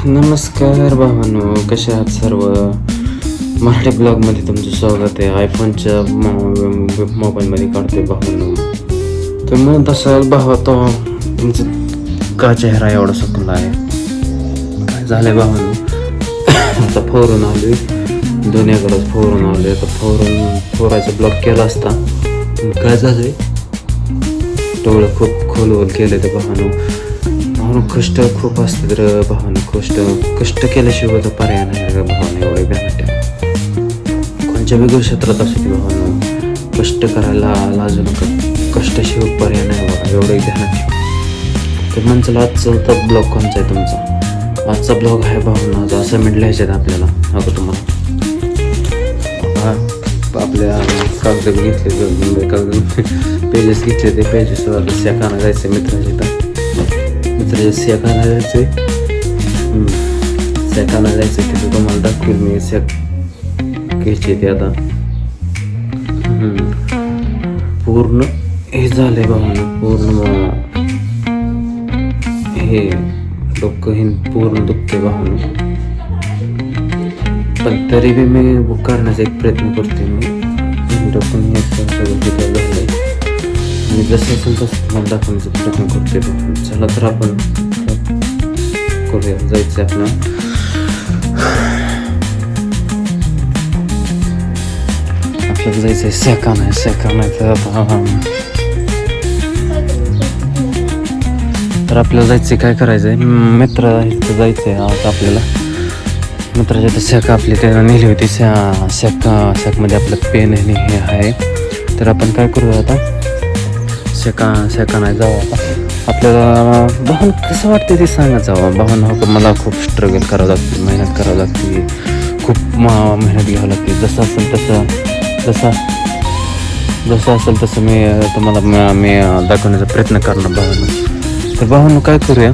नमस्कार भावांनो, कसे आहात सर्व. मराठी ब्लॉगमध्ये तुमचं स्वागत आहे. आयफोनच्या मोबाईलमध्ये काढतोय भावांनो. तुम्ही म्हणत असाल भावा तो तुमचं का चेहरा एवढा सुकला आहे, काय झालंय भावांनो. आता फोरून आलोय, दुनियाकडे फोरून आलोय. आता फोरायचा ब्लॉग केला असता, काय झालंय डोळं खूप खोलवर केलं तर भावांनो. कष्ट खूप असते तर भावानं, कष्ट केल्याशिवाय तर पर्याय नाही रे भावानं. एवढे ध्यानात कोणत्या वेगळ्या क्षेत्रात असते भावानं, कष्ट करायला लाजू नका. कष्टाशिवाय पर्याय नाही बघा, एवढं ध्यानात ठेवा. तर म्हणचं आजचा ब्लॉग कोणचा आहे तुमचा. आजचा ब्लॉग आहे भावानं, आज असाइनमेंट लिहायचे आहेत आपल्याला. अगं तुम्हाला आपल्या कागद घेतले, पेजेस घेतले. ते पेजेसवर शेकाना जायचं मित्राच्या शेकाना जायचं. शेकाना जायचं तिथं तुम्हाला दाखवेल मी. शेक घ्यायचे ते आता पूर्ण हे झालंय भावानं. पूर्ण हे डोकं हे पूर्ण दुखते भावानं, पण तरी बी मी करण्याचा एक प्रयत्न करते. मी डोकं हे सगळं तिथं झालंय. मी जसं असेल तसं तुम्हाला दाखवण्याचा प्रयत्न करते. चला तर आपण करूया. जायचं आपल्याला जायचं आहे शेकाना तर आपल्याला जायचं काय करायचं आहे. मित्र इथं जायचं आहे आता आपल्याला. मित्राच्या तर शेक आपली त्याला नेली होती. शेकमध्ये आपलं पेन आणि हे आहे. तर आपण काय करूया आता, शेका नाही जावं आता आपल्याला. भावना कसं वाटते ते सांगा जावं भावना. हो का, मला खूप स्ट्रगल करावं लागते, मेहनत करावं लागते, खूप मेहनत घ्यावं लागते. जसं असेल तसं मी तुम्हाला मी दाखवण्याचा प्रयत्न करणार भावना. तर भावना काय करूया,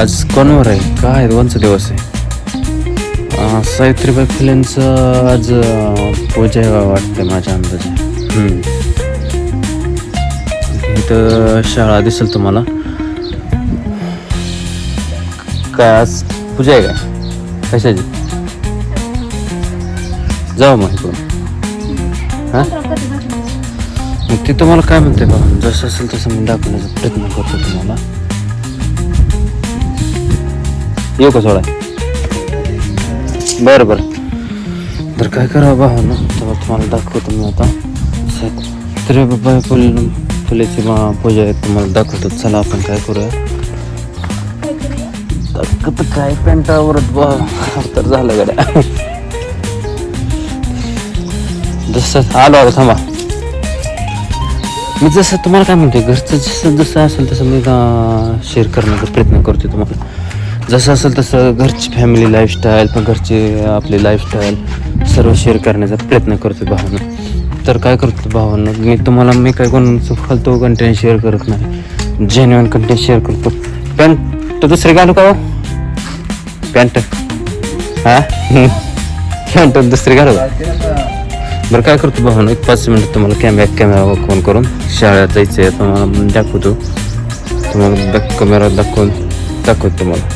आज कोणावर आहे काय कोणचा दिवस आहे. सावित्रीबाई फुलेंचं आज पूजा वाटते माझ्या अंदाजे. इथं शाळा दिसेल तुम्हाला. काय आज पूजा आहे का कशाची. जाऊ मग इकडून. हां मग ते तुम्हाला काय म्हणते बा, जसं असेल तसं मी दाखवण्याचा प्रयत्न करतो तुम्हाला. येऊ का सोडा. बरं तर काय करावं भावानं, तेव्हा तुम्हाला दाखवतो मी आता. सावित्रीबाई फुलेची पूजा आहे, तुम्हाला दाखवतो. चला आपण काय करूया. काय पॅन्टावरच तर झालं गड्या. जसं आलो थांबा. मी जसं तुम्हाला काय म्हणते, घरचं जसं असेल तसं मी शेअर करण्याचा प्रयत्न करते तुम्हाला. जसं असेल तसं घरची फॅमिली लाईफस्टाईल, पण घरची आपली लाईफस्टाईल सर्व शेअर करण्याचा प्रयत्न करतो भावानं. तर काय करतो भावानं, मी काय कोण फालतू कंटेंट शेअर करत नाही, जेन्युइन कंटेंट शेअर करतो. पॅन्ट तर दुसरी घालू का पॅन्ट. पॅन्ट दुसरी घालू का. बरं काय करतो भावानं, एक 5 मिनिट तुम्हाला कॅमेरा फोन करून शाळेत जायचं आहे तुम्हाला दाखवतो. तुम्हाला बॅक कॅमेरा दाखवतो तुम्हाला.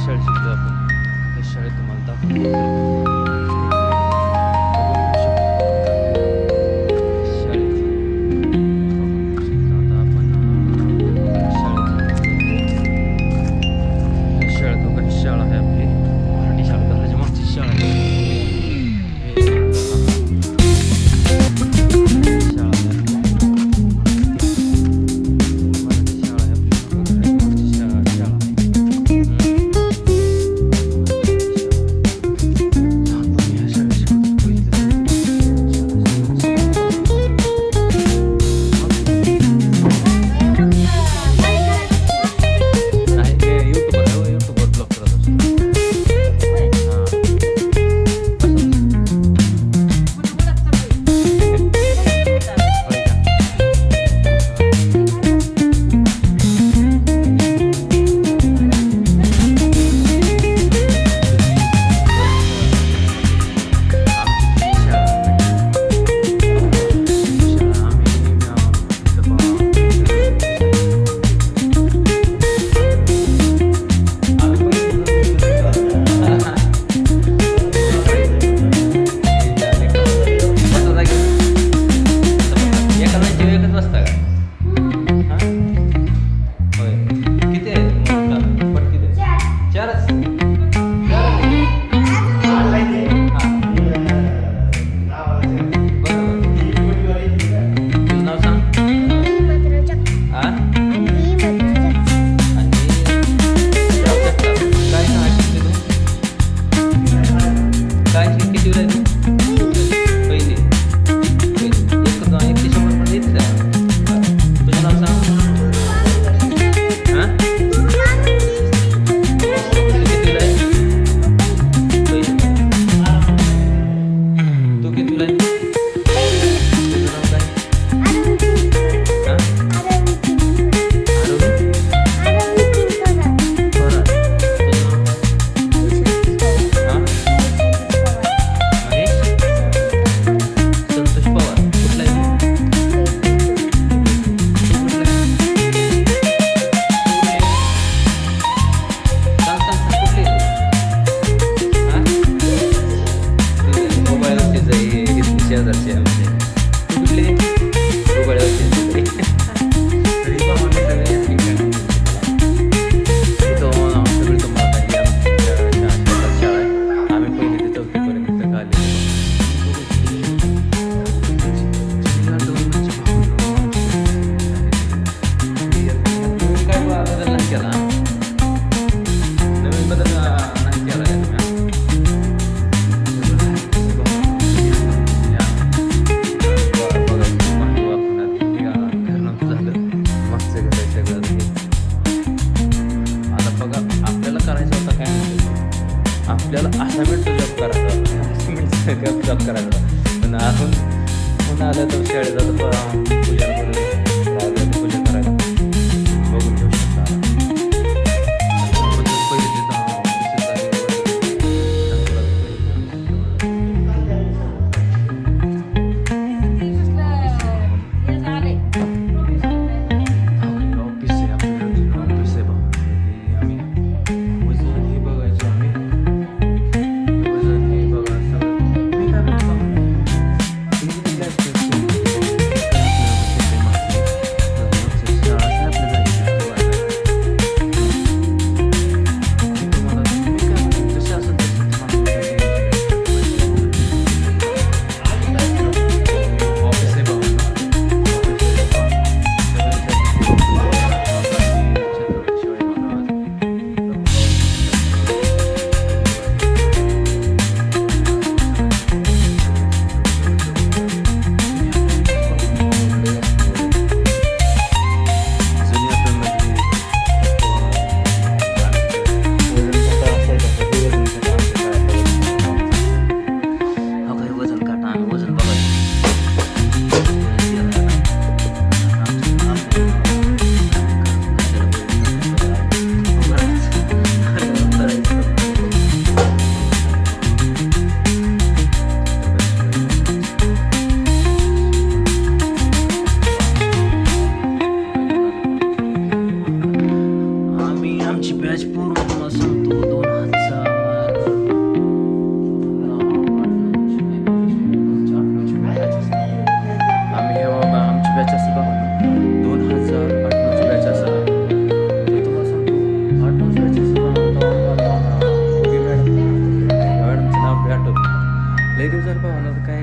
शाळेत शिकतो आपण. त्या शाळेत तुम्हाला दाखवतो. आपल्याला असाइनमेंटचा जॉब करायचा, असाइनमेंटचा जॉब करायचा. पण आपण पुन्हा आलं तर शाळेत जातं पूजा करायला, पूजा करायला बघून घेऊ शकता. पहिले ऑफिस आहे, आपलं ऑफिस आहे बघा. आम्ही वजन हे बघायचो, आम्ही वजन हे बघा सगळं. मी काय म्हणतो बॅच पूर्ण तुम्हाला सांगतो 2000 आम्ही हे बाबा आमची बॅच असं बघा 2008 बॅच असा तुम्हाला सांगतो 8 बॅच मॅडमचं नाव बी आठवत लई दिवसात बघा ना काय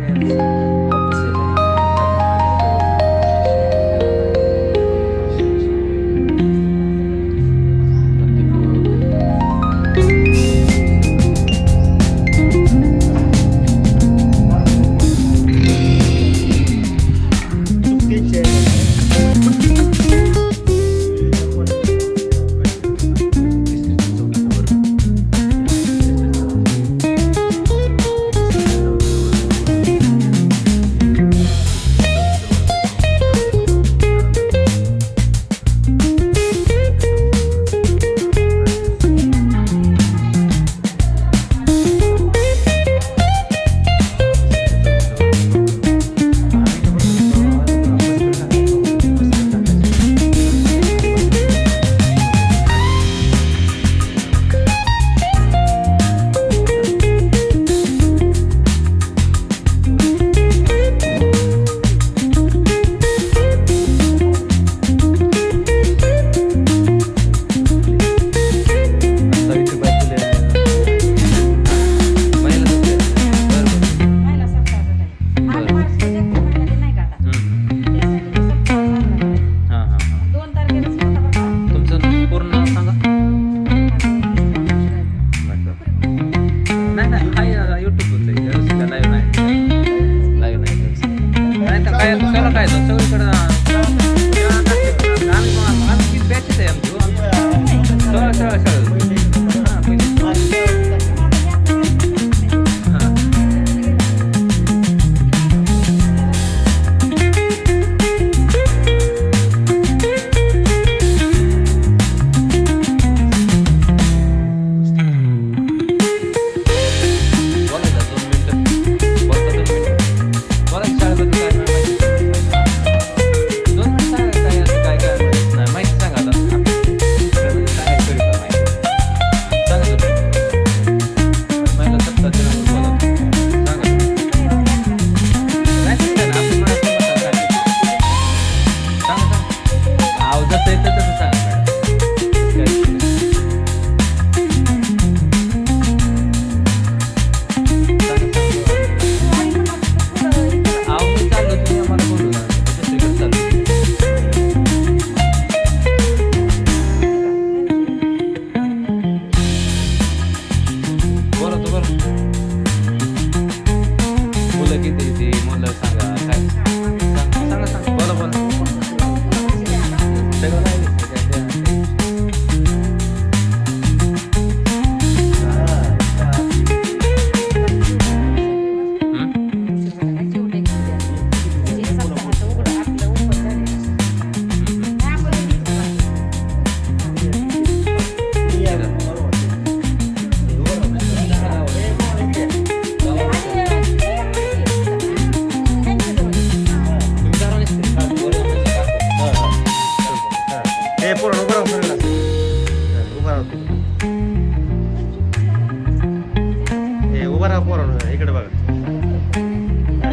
उभा राहा पोरांनो, इकडे बघा,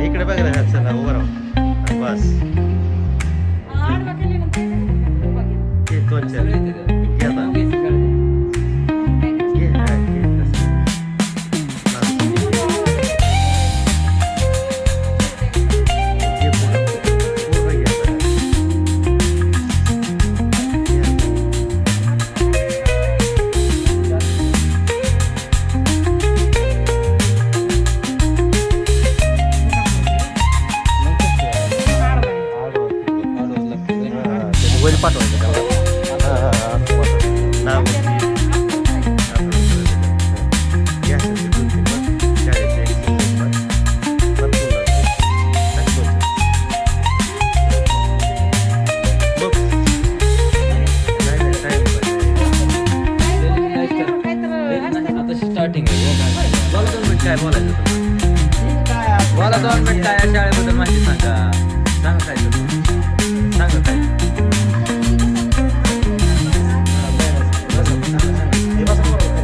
इकडे बघा ना, चला उभा राहा बस. हे दोन चार घे आता. घे, हा, घे, तसं. हा. घे पूर्ण. पूर्ण घे आता. वर पाठवायचं त्याला. हा, असं पाठवायचं. नाव गॅस दोन तीन बस, शाळेचे एक दोन बस, भरपूर लागते. टाक दोन चार. बघ. नाही, नाही, time पाहिजे. आता स्टार्टिंग आहे. बोला 2 मिनिट काय बोलायचं तुम्हाला. बोला 2 मिनिट काय शाळेबद्दल माहिती सांगा. सांगा काय सांगा काय. हे बसा बरोबर.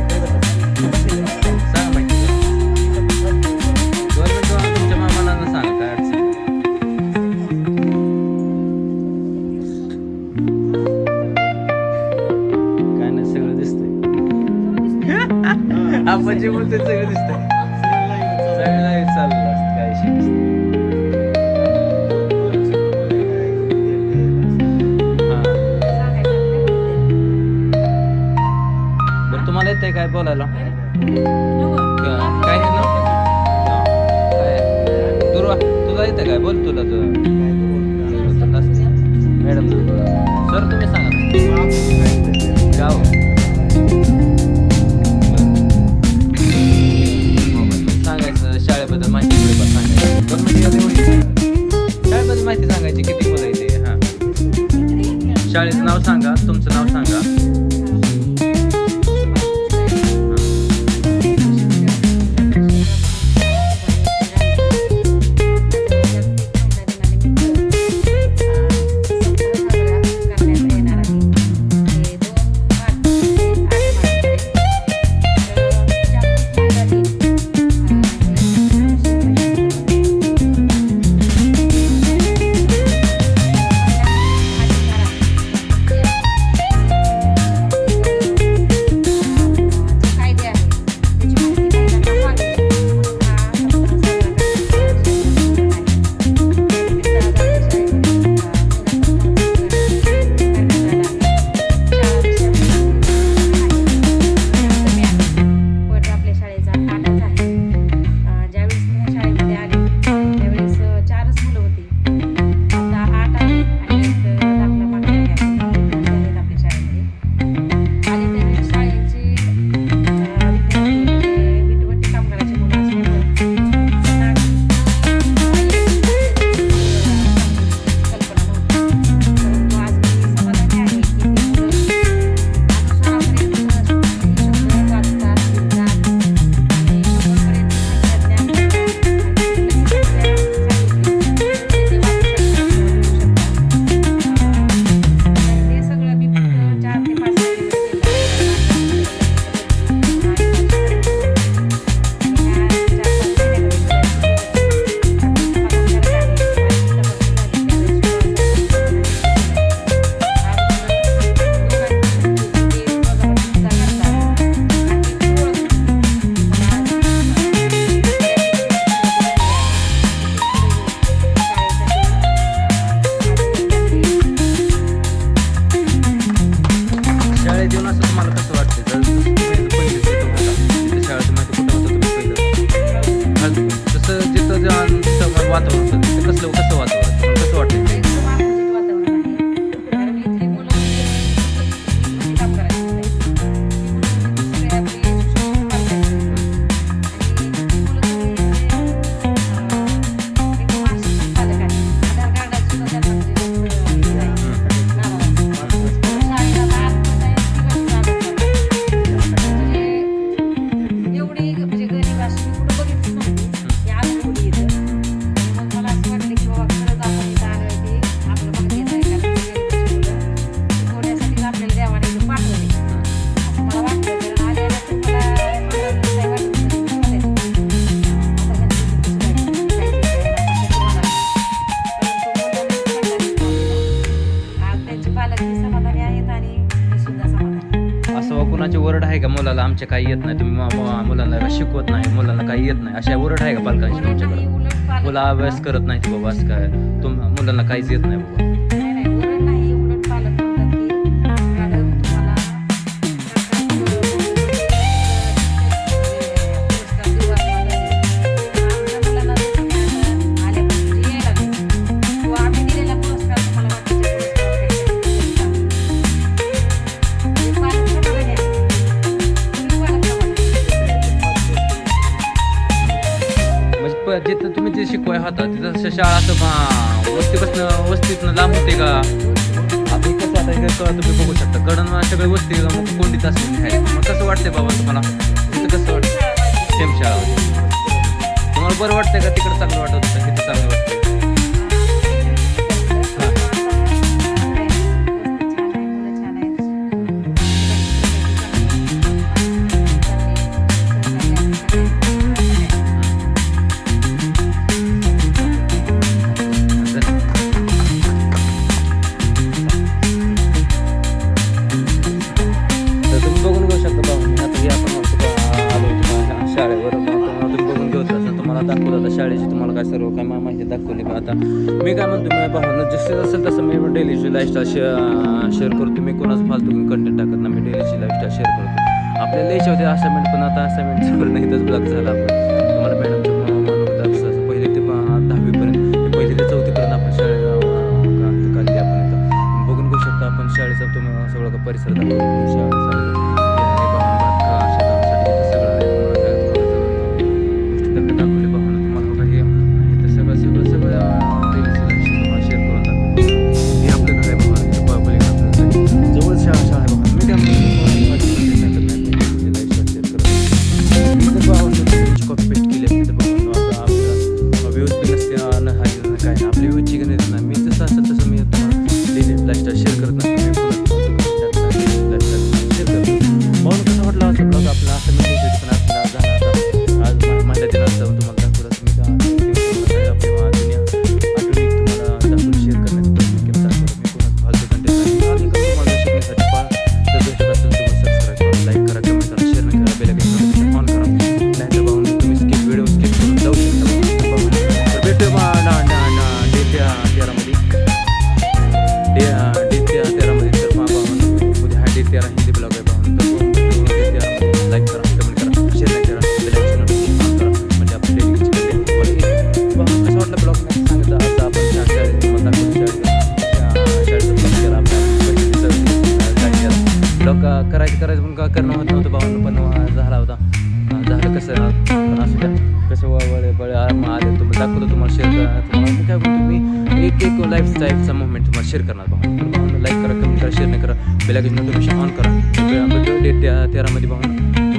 सांगा माहिती. 2 मिनिट तुमच्या मामाला सांगा काय अडचण. काय नाही सगळं दिसतंय. आपण जे बोलतोय सगळं दिसतंय. सगळं लाईव्ह चाललं असतं काय विषय नसतं. बरं तुम्हाला येतंय काय बोलायला काय नाही ना काय दुर्वा तुला येतं काय बोल तुला मॅडम सर तुम्ही सांगा गाव सांगायचं शाळेबद्दल माहिती सांगायचं 2 मिनिटं शाळेबद्दल माहिती सांगायची किती मुलं येते हां शाळेचं नाव सांगा तुमचं नाव सांगा म्हणजे गरीब अशी मी कुठं बघितच नव्हती. की आज मुली इथं. मग मला असं वाटलं की बाबा तुम्हाला आमच्या काही येत नाही, तुम्ही मुलांना शिकवत नाही, मुलांना काही येत नाही, अशा ओरड आहे का पालकांची तुमच्याकडे? मुलं अभ्यास करत नाहीत बाबा, असं काय मुलांना काहीच येत नाही बाबा. जिथं तुम्ही जे शिकवाय होता तिथं शाळा असं वस्तीतनं लांब होते का? आम्ही कसं आता हे तुम्ही बघू शकता, कडन सगळे वस्ती कोंडीत असलेली आहे. मग कसं वाटतंय बाबा तुम्हाला तिथं? कसं वाटतं? सेम शाळा होती. तुम्हाला बरं वाटतंय का तिकडं चांगलं वाटत होतं, तिथं चांगलं वाटतंय? दाखवलं शाळेची तुम्हाला काय सर्व काय माहिती दाखवली. आता मी काय म्हणतो, मी भावना जसं असेल तसं मी डेलीची लाईफस्टाईल शेअर करतो. मी कोणाच फालतू कंटेंट टाकत ना, मी डेलीची लाईफस्टाईल शेअर करतो. आपल्याला लिहायचे होते असाइनमेंट, पण आता असाइनमेंटवर नाही इथंच ब्लॉक झाला आपलं. तुम्हाला मॅडमचं म्हणून होतं असं पहिली ते 10वीपर्यंत, पहिली ते 4थीपर्यंत आपण शाळेत काढली. आपण इथं बघून घेऊ शकतो. आपण शाळेचा तुम्हाला सगळं परिसर दाखवतो. करायचं पण करणं होत नव्हतं भावानं, पण झाला होता. झालं कसं पण असू द्या. कसं बळे आले तुम्हाला दाखवतो, तुम्हाला शेअर करा. तुम्हाला मी काय बोलतो, मी एक लाईफ टाईपचा मुवमेंट तुम्हाला शेअर करणार भावानं. लाईक करा, कमेंट करा, शेअर नाही करा, बेल आयकॉन नोटिफिकेशन ऑन करा. डेट 13 मध्ये भावानं